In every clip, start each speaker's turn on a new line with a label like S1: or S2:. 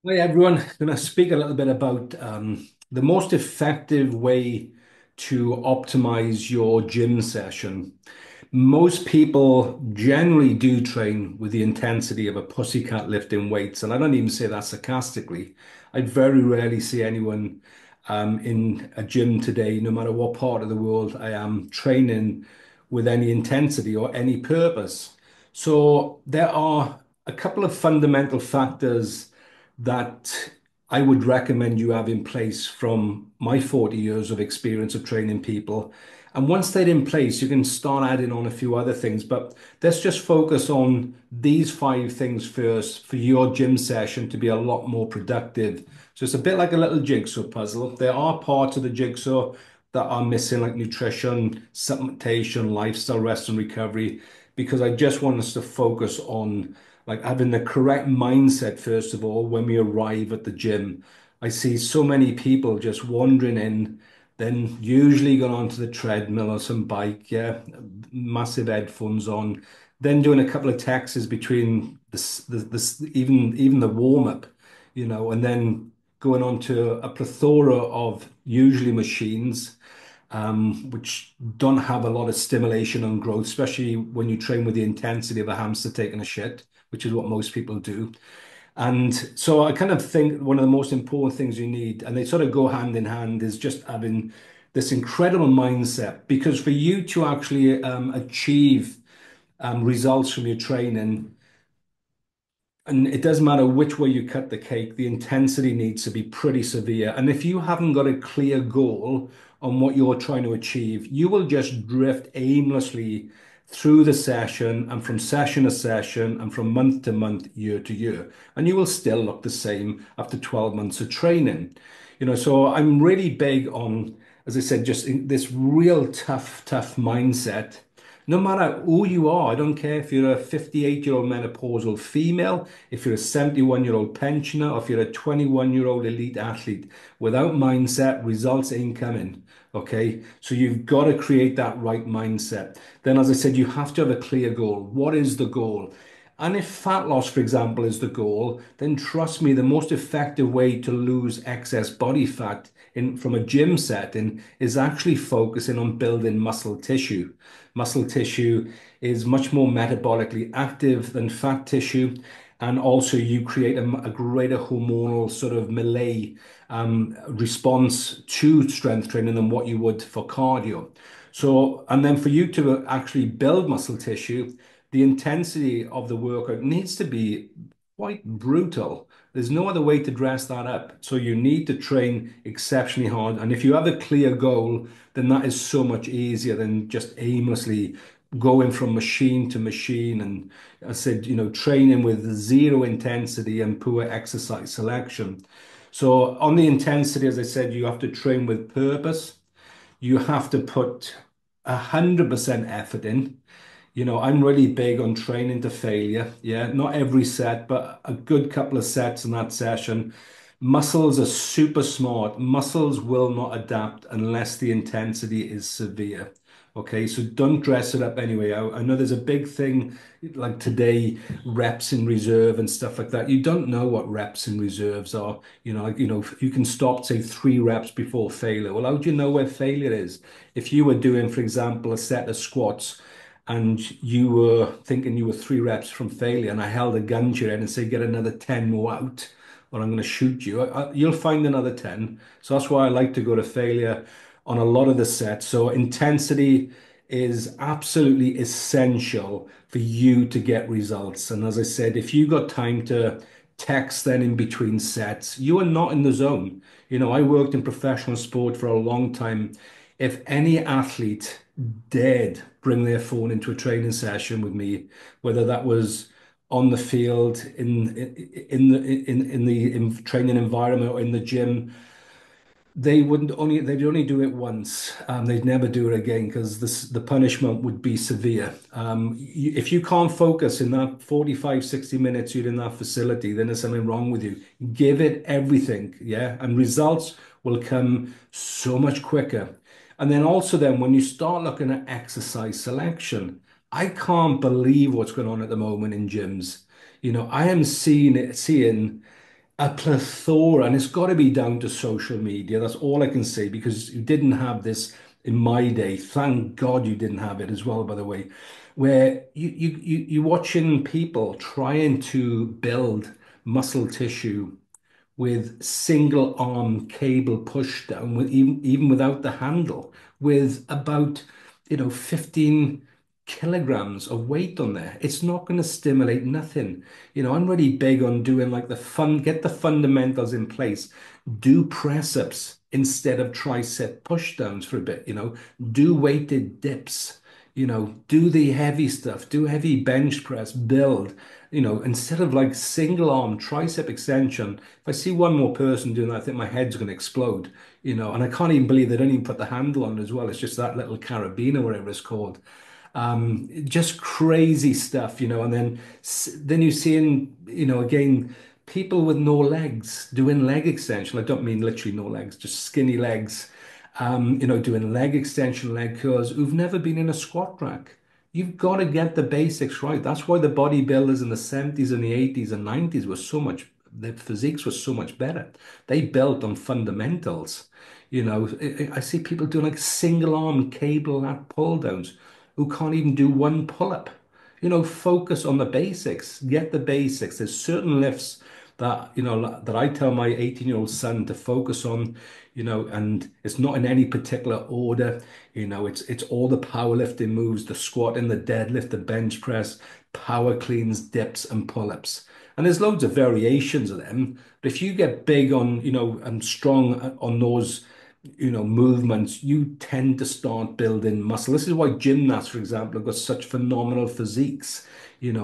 S1: Hi everyone, I'm going to speak a little bit about the most effective way to optimize your gym session. Most people generally do train with the intensity of a pussycat lifting weights, and I don't even say that sarcastically. I very rarely see anyone in a gym today, no matter what part of the world I am, training with any intensity or any purpose. So there are a couple of fundamental factors that I would recommend you have in place from my 40 years of experience of training people. And once they're in place, you can start adding on a few other things. But let's just focus on these five things first for your gym session to be a lot more productive. So it's a bit like a little jigsaw puzzle. There are parts of the jigsaw that are missing, like nutrition, supplementation, lifestyle, rest and recovery, because I just want us to focus on like having the correct mindset, first of all, when we arrive at the gym. I see so many people just wandering in, then usually going onto the treadmill or some bike, yeah, massive headphones on, then doing a couple of taxes between even the warm up, and then going on to a plethora of usually machines which don't have a lot of stimulation and growth, especially when you train with the intensity of a hamster taking a shit, which is what most people do. And so I kind of think one of the most important things you need, and they sort of go hand in hand, is just having this incredible mindset. Because for you to actually achieve results from your training, and it doesn't matter which way you cut the cake, the intensity needs to be pretty severe. And if you haven't got a clear goal on what you're trying to achieve, you will just drift aimlessly through the session and from session to session and from month to month, year to year. And you will still look the same after 12 months of training. So I'm really big on, as I said, just this real tough mindset no matter who you are. I don't care if you're a 58-year-old menopausal female, if you're a 71-year-old pensioner, or if you're a 21-year-old elite athlete. Without mindset, results ain't coming. Okay, so you've got to create that right mindset. Then, as I said, you have to have a clear goal. What is the goal? And if fat loss, for example, is the goal, then trust me, the most effective way to lose excess body fat from a gym setting is actually focusing on building muscle tissue. Muscle tissue is much more metabolically active than fat tissue. And also, you create a greater hormonal sort of melee response to strength training than what you would for cardio. So, and then for you to actually build muscle tissue, the intensity of the workout needs to be quite brutal. There's no other way to dress that up. So you need to train exceptionally hard. And if you have a clear goal, then that is so much easier than just aimlessly going from machine to machine. And I said, training with zero intensity and poor exercise selection. So on the intensity, as I said, you have to train with purpose. You have to put 100% effort in. I'm really big on training to failure. Yeah, not every set, but a good couple of sets in that session. Muscles are super smart. Muscles will not adapt unless the intensity is severe. Okay, so don't dress it up anyway. I know there's a big thing like today, reps in reserve and stuff like that. You don't know what reps in reserves are. You can stop, say, 3 reps before failure. Well, how do you know where failure is? If you were doing, for example, a set of squats and you were thinking you were 3 reps from failure, and I held a gun to your head and say, get another 10 more out, or I'm going to shoot you, you'll find another 10. So that's why I like to go to failure on a lot of the sets. So intensity is absolutely essential for you to get results. And as I said, if you got time to text then in between sets, you are not in the zone. I worked in professional sport for a long time. If any athlete dared bring their phone into a training session with me, whether that was on the field, in training environment or in the gym, they'd only do it once. They'd never do it again because the punishment would be severe. If you can't focus in that 45, 60 minutes you're in that facility, then there's something wrong with you. Give it everything, yeah, and results will come so much quicker. And then also then when you start looking at exercise selection, I can't believe what's going on at the moment in gyms. I am seeing A plethora, and it's got to be down to social media. That's all I can say because you didn't have this in my day. Thank God you didn't have it as well, by the way, where you're watching people trying to build muscle tissue with single arm cable push down with even without the handle with about 15 kilograms of weight on there. It's not going to stimulate nothing. I'm really big on doing like get the fundamentals in place. Do press ups instead of tricep push downs for a bit, do weighted dips, do the heavy stuff, do heavy bench press, build, instead of like single arm tricep extension. If I see one more person doing that, I think my head's going to explode, and I can't even believe they don't even put the handle on as well. It's just that little carabiner, whatever it's called. Just crazy stuff, and then you're seeing, again, people with no legs doing leg extension. I don't mean literally no legs, just skinny legs. Doing leg extension, leg curls, who've never been in a squat rack. You've got to get the basics right. That's why the bodybuilders in the 70s and the 80s and 90s were so much, their physiques was so much better. They built on fundamentals. I see people doing like single arm cable lat pull downs who can't even do one pull up. Focus on the basics, get the basics. There's certain lifts that, that I tell my 18-year-old son to focus on, and it's not in any particular order. It's all the powerlifting moves, the squat and the deadlift, the bench press, power cleans, dips, and pull-ups. And there's loads of variations of them. But if you get big on, and strong on those movements, you tend to start building muscle. This is why gymnasts, for example, have got such phenomenal physiques.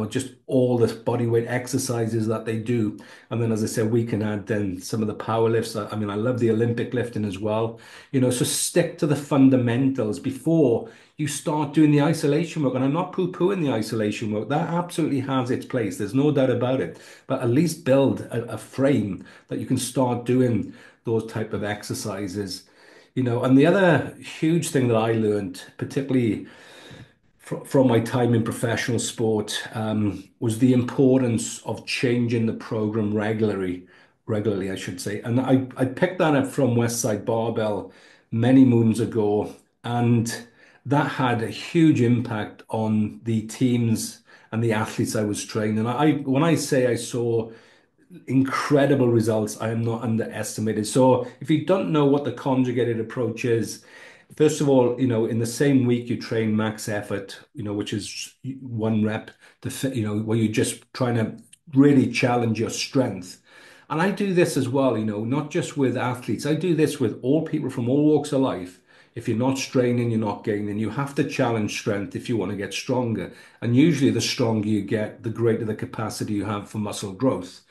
S1: Just all the body weight exercises that they do. And then, as I said, we can add then some of the power lifts. I mean, I love the Olympic lifting as well. So stick to the fundamentals before you start doing the isolation work. And I'm not poo-pooing the isolation work. That absolutely has its place. There's no doubt about it. But at least build a frame that you can start doing those type of exercises. And the other huge thing that I learned, particularly from my time in professional sport, was the importance of changing the program regularly, I should say. And I picked that up from Westside Barbell many moons ago, and that had a huge impact on the teams and the athletes I was training. When I say I saw incredible results, I am not underestimated. So if you don't know what the conjugated approach is, first of all, in the same week you train max effort, which is one rep where you're just trying to really challenge your strength. And I do this as well, not just with athletes. I do this with all people from all walks of life. If you're not straining, you're not gaining. You have to challenge strength if you want to get stronger. And usually the stronger you get, the greater the capacity you have for muscle growth.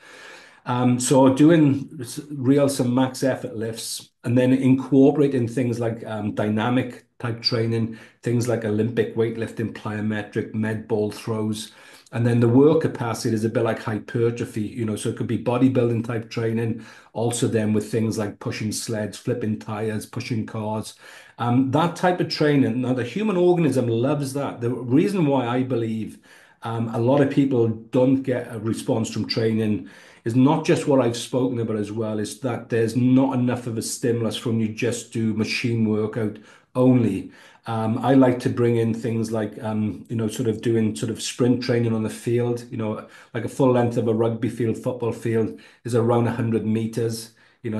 S1: So doing some max effort lifts and then incorporating things like dynamic type training, things like Olympic weightlifting, plyometric, med ball throws. And then the work capacity is a bit like hypertrophy, so it could be bodybuilding type training, also then with things like pushing sleds, flipping tires, pushing cars. That type of training. Now, the human organism loves that. The reason why I believe a lot of people don't get a response from training is not just what I've spoken about as well, is that there's not enough of a stimulus from you just do machine workout only. I like to bring in things like, sort of doing sort of sprint training on the field, like a full length of a rugby field, football field is around 100 meters,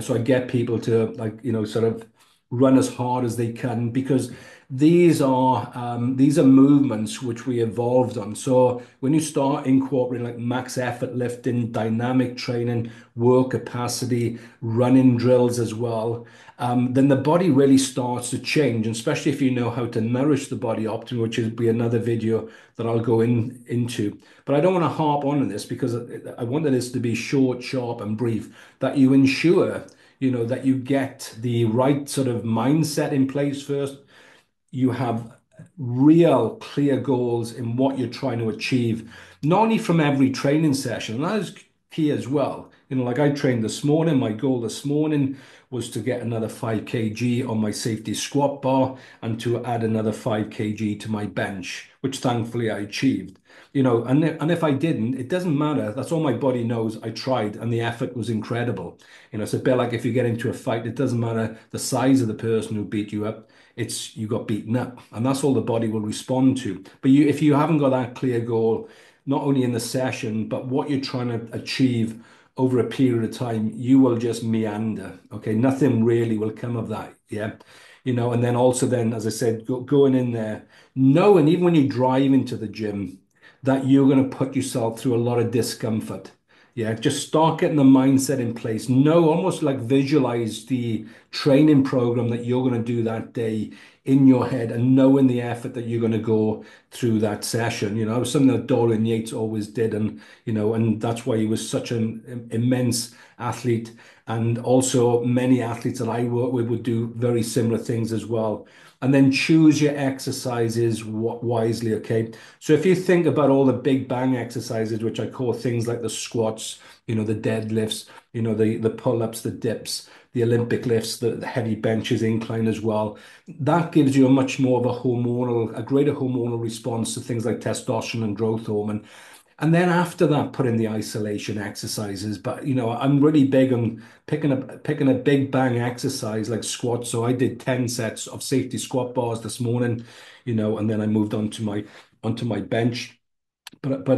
S1: so I get people to like, sort of run as hard as they can because these are movements which we evolved on. So when you start incorporating like max effort lifting, dynamic training, work capacity, running drills as well, then the body really starts to change, and especially if you know how to nourish the body optimally, which will be another video that I'll go into. But I don't want to harp on this because I wanted this to be short, sharp, and brief, that you ensure that you get the right sort of mindset in place first. You have real clear goals in what you're trying to achieve, not only from every training session, and that is key as well. Like I trained this morning, my goal this morning was to get another 5 kg on my safety squat bar and to add another 5 kg to my bench, which thankfully I achieved. And if I didn't, it doesn't matter. That's all my body knows. I tried, and the effort was incredible. It's a bit like if you get into a fight, it doesn't matter the size of the person who beat you up. It's you got beaten up, and that's all the body will respond to. But if you haven't got that clear goal, not only in the session, but what you're trying to achieve over a period of time, you will just meander. Okay, nothing really will come of that. Yeah. And then also then, as I said, going in there, knowing even when you drive into the gym, that you're going to put yourself through a lot of discomfort. Yeah, just start getting the mindset in place. Know, almost like visualize the training program that you're going to do that day in your head and knowing the effort that you're going to go through that session. It was something that Dorian Yates always did. And that's why he was such an immense athlete. And also many athletes that I work with would do very similar things as well. And then choose your exercises wisely, okay? So if you think about all the big bang exercises, which I call things like the squats, the deadlifts, the pull-ups, the dips, the Olympic lifts, the heavy benches, incline as well, that gives you a much more of a greater hormonal response to things like testosterone and growth hormone. And then after that, put in the isolation exercises. But I'm really big on picking a big bang exercise like squats. So I did 10 sets of safety squat bars this morning, and then I moved onto my bench. And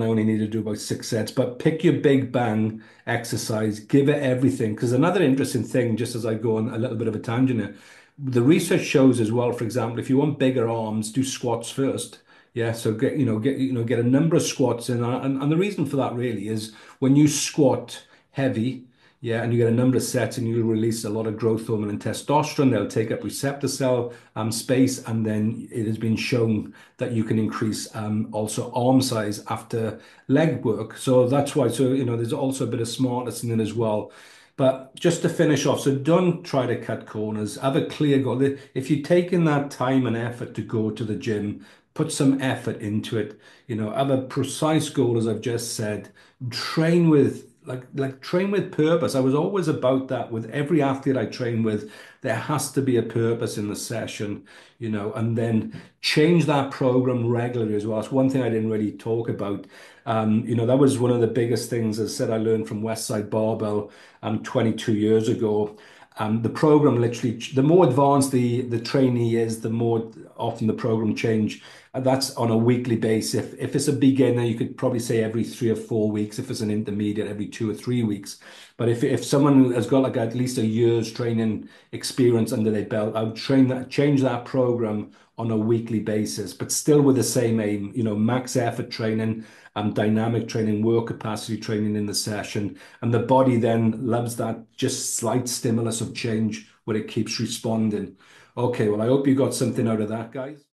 S1: I only need to do about 6 sets. But pick your big bang exercise, give it everything. Because another interesting thing, just as I go on a little bit of a tangent here, the research shows as well, for example, if you want bigger arms, do squats first. Yeah, so get a number of squats in, and the reason for that really is when you squat heavy, yeah, and you get a number of sets, and you release a lot of growth hormone and testosterone. They'll take up receptor cell space, and then it has been shown that you can increase also arm size after leg work. So that's why. So there's also a bit of smartness in it as well. But just to finish off, so don't try to cut corners. Have a clear goal. If you're taking that time and effort to go to the gym, put some effort into it. Have a precise goal, as I've just said. Train with train with purpose. I was always about that with every athlete I train with. There has to be a purpose in the session, and then change that program regularly as well. It's one thing I didn't really talk about. That was one of the biggest things, as I said, I learned from Westside Barbell 22 years ago. The program literally, the more advanced the trainee is, the more often the program change. That's on a weekly basis. If it's a beginner, you could probably say every 3 or 4 weeks. If it's an intermediate, every 2 or 3 weeks. But if someone has got like at least a year's training experience under their belt, I would change that program on a weekly basis, but still with the same aim, max effort training and dynamic training, work capacity training in the session. And the body then loves that just slight stimulus of change where it keeps responding. Okay, well, I hope you got something out of that, guys.